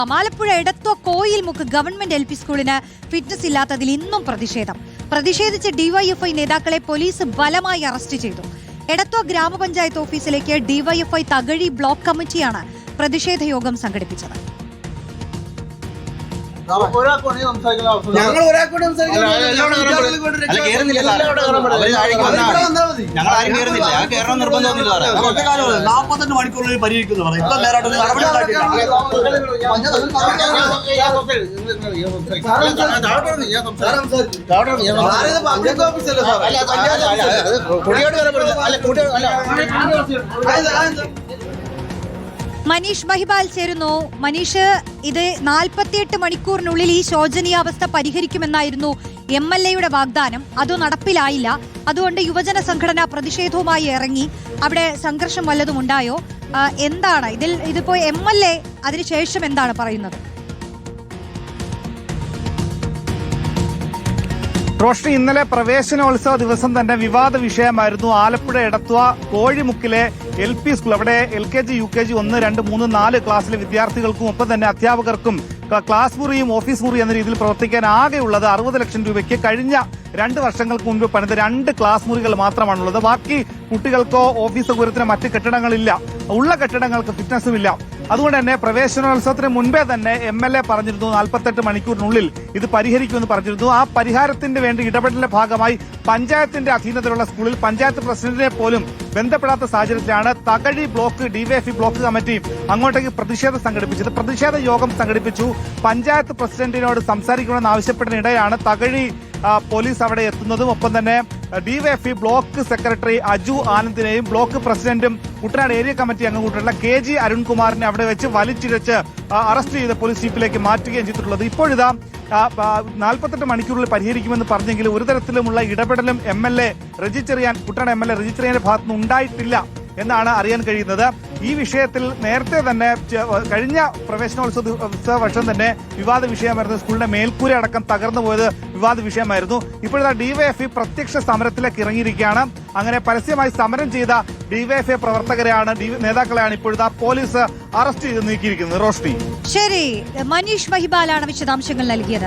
Alappuzha Edathua Koyilmukku government LP സ്കൂളിന് fitness ഇല്ലാത്തതിൽ ഇന്നും പ്രതിഷേധിച്ച് ഡിവൈഎഫ്ഐ നേതാക്കളെ പോലീസ് ബലമായി അറസ്റ്റ് ചെയ്തു. എടത്വ ഗ്രാമപഞ്ചായത്ത് ഓഫീസിലേക്ക് ഡിവൈഎഫ്ഐ തകഴി ബ്ലോക്ക് കമ്മിറ്റിയാണ് പ്രതിഷേധ യോഗം സംഘടിപ്പിച്ചത്. മണിക്കൂറിൽ പരിഹരിക്കുന്നു. മനീഷ് മഹിബാൽ ചേരുന്നു. മനീഷ്, ഇത് 48 മണിക്കൂറിനുള്ളിൽ ഈ ശോചനീയാവസ്ഥ പരിഹരിക്കുമെന്നായിരുന്നു MLA-യുടെ വാഗ്ദാനം. അത് നടപ്പിലായില്ല. അതുകൊണ്ട് യുവജന സംഘടന പ്രതിഷേധവുമായി ഇറങ്ങി. അവിടെ സംഘർഷം വല്ലതും ഉണ്ടായോ? എന്താണ് ഇതിപ്പോ MLA അതിനുശേഷം എന്താണ് പറയുന്നത്? റോഷ്നി, ഇന്നലെ പ്രവേശനോത്സവ ദിവസം തന്നെ വിവാദ വിഷയമായിരുന്നു ആലപ്പുഴ എടത്വ കോഴിമുക്കിലെ LP സ്കൂൾ. അവിടെ LKG, UKG 1, 2, 3, 4 ക്ലാസ്സിലെ വിദ്യാർത്ഥികൾക്കും ഒപ്പം തന്നെ അധ്യാപകർക്കും ക്ലാസ് മുറിയും ഓഫീസ് മുറിയും എന്ന രീതിയിൽ പ്രവർത്തിക്കാൻ ആകെയുള്ളത് 60 ലക്ഷം രൂപയ്ക്ക് കഴിഞ്ഞ 2 വർഷങ്ങൾക്ക് മുൻപ് പണിത 2 ക്ലാസ് മുറികൾ മാത്രമാണുള്ളത്. ബാക്കി കുട്ടികൾക്കോ ഓഫീസ് സൗകര്യത്തിനോ മറ്റ് കെട്ടിടങ്ങളില്ല. ഉള്ള കെട്ടിടങ്ങൾക്ക് ഫിറ്റ്നസും ഇല്ല. അതുകൊണ്ട് തന്നെ പ്രവേശനോത്സവത്തിന് മുൻപേ തന്നെ MLA പറഞ്ഞിരുന്നു 48 മണിക്കൂറിനുള്ളിൽ ഇത് പരിഹരിക്കുമെന്ന് പറഞ്ഞിരുന്നു. ആ പരിഹാരത്തിന്റെ വേണ്ടി ഇടപെടലിന്റെ ഭാഗമായി പഞ്ചായത്തിന്റെ അധീനതയിലുള്ള സ്കൂളിൽ പഞ്ചായത്ത് പ്രസിഡന്റിനെ പോലും ബന്ധപ്പെടാത്ത സാഹചര്യത്തിലാണ് Thakazhi block DYFI block committee അങ്ങോട്ടേക്ക് പ്രതിഷേധം സംഘടിപ്പിച്ചത്. പ്രതിഷേധ യോഗം സംഘടിപ്പിച്ചു. പഞ്ചായത്ത് പ്രസിഡന്റിനോട് സംസാരിക്കണമെന്ന് ആവശ്യപ്പെടുന്നതിനിടെയാണ് തകഴി പോലീസ് അവിടെ എത്തുന്നതും ഒപ്പം തന്നെ ഡിവൈഎഫ്ഐ ബ്ലോക്ക് സെക്രട്ടറി അജു ആനന്ദിനെയും ബ്ലോക്ക് പ്രസിഡന്റും കുട്ടനാട് ഏരിയ കമ്മിറ്റി അംഗം കൂട്ടുള്ള KG അരുൺകുമാറിനെ അവിടെ വെച്ച് വലിച്ചിഴച്ച് അറസ്റ്റ് ചെയ്ത് പോലീസ് ജീപ്പിലേക്ക് മാറ്റുകയും ചെയ്തിട്ടുള്ളത്. ഇപ്പോഴിതാ 48 മണിക്കൂറിൽ പരിഹരിക്കുമെന്ന് പറഞ്ഞെങ്കിൽ ഒരു തരത്തിലുമുള്ള ഇടപെടലും കുട്ടനാട് MLA റജി ചെറിയാന്റെ ഭാഗത്തുനിന്ന് ഉണ്ടായിട്ടില്ല എന്നാണ് അറിയാൻ കഴിയുന്നത്. ഈ വിഷയത്തിൽ നേരത്തെ തന്നെ കഴിഞ്ഞ പ്രവേശനോത്സവ വർഷം തന്നെ വിവാദ വിഷയമായിരുന്നു. സ്കൂളിന്റെ മേൽക്കൂര അടക്കം തകർന്നു പോയത് വിവാദ വിഷയമായിരുന്നു. ഇപ്പോഴത്തെ ഡിവൈഎഫ്ഐ പ്രത്യക്ഷ സമരത്തിലേക്ക് ഇറങ്ങിയിരിക്കുകയാണ്. അങ്ങനെ പരസ്യമായി സമരം ചെയ്ത ഡിവൈഎഫ്ഐ നേതാക്കളെയാണ് ഇപ്പോഴത്തെ പോലീസ് അറസ്റ്റ് ചെയ്ത് നീക്കിയിരിക്കുന്നത്. റോഷ്നി, ശരി, മനീഷ് മഹിബാലാണ് വിശദാംശങ്ങൾ നൽകിയത്.